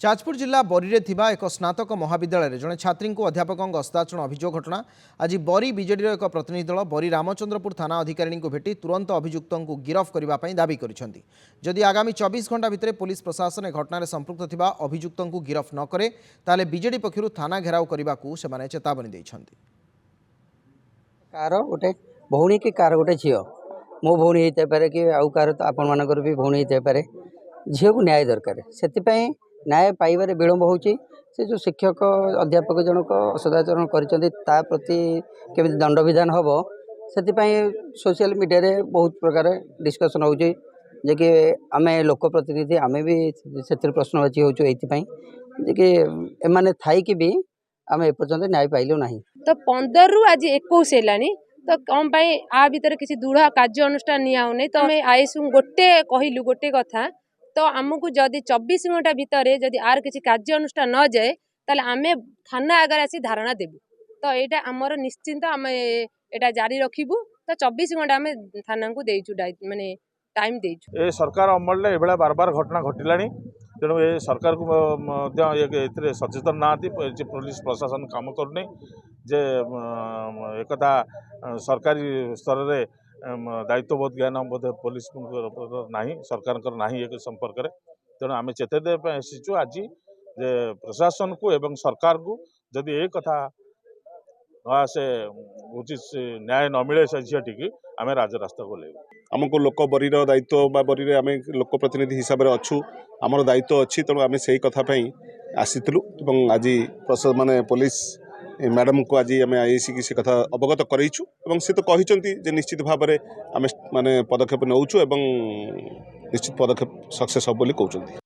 जाजपुर जिला बरी रे थिबा एक स्नातक महाविद्यालय जड़े छात्री को अध्यापक हस्ताक्षर अभियोग घटना। आज बरी बीजेडी एक प्रतिनिधि दल बरी रामचंद्रपुर थाना अधिकारी को भेटी तुरंत अभियुक्त को गिरफ करने दाबी करिसेंति। जदि आगामी 24 घंटा भितर पुलिस प्रशासन घटना संपृक्त थिबा अभियुक्त को गिरफ न करे ताले बीजेडी पक्षरु थाना घेराव करने को सेमाने चेतावनी दैछंति। कार गोटे भौणी कि कार गोटे झील मो भौणी होता पारे कि आउ कार तो आपण मानकर भी भौणी होता पारे झील को न्याय दरकार से न्याय पाइबारे विलम्ब होची। से जो शिक्षक अध्यापक जनक सदाचरण करता प्रति केमी दंड विधान हम से सोशल मीडिया रे बहुत प्रकार डिस्कसन होची जे कि आमे लोक प्रतिनिधि आमे भी से प्रश्नवाची होचु एथि जे कि एमाने थाई कि भी आमे एपर्यंत न्याय पाइलु नाही। तो 15 रु आज 21 हेलानी तो कम पाई आ भीतर किसी दृढ़ कार्य अनुष्ठान निया होने तो आमे आईसु गोटे कहिलु गोटे कथा तो आमको जदि 24 घंटा भितर जदि आर किसी कार्य अनुष्ठान न जाए ताले आमे थाना आगे आसी धारणा देबु। तो एटा हमर निश्चिंत आमे एटा जारी रखिबु। तो 24 घंटा आमे थाना को देइछु माने टाइम देइछु। ए सरकार अमल ने एबेला बार बार घटना घटिलानी तेणु ए सरकार को सचेतन ना पुलिस प्रशासन काम करने जे एकता सरकारी स्तर में दायित्वबोध ज्ञान बोध पुलिस ना सरकार ना एक संपर्क में तेणु आम चेते देवाई आसीचु आज जे प्रशासन को एवं सरकार को जदि एक कथा से उचित न्याय न मिले से झीटी की आम राजरास्ता को ले आमको लोक बरी दायित्व बरी आम लोक प्रतिनिधि हिसाब से अच्छु आमर दायित्व अच्छी तेणु आम से कथा आसीलु आज माने पुलिस मैडम को आज आम आईसी की से कथा अवगत करईचु से तो कहते निश्चित भाव में आम माने पदक्षेप नौचु निश्चित पदक्षेप सक्सेस हम कहते।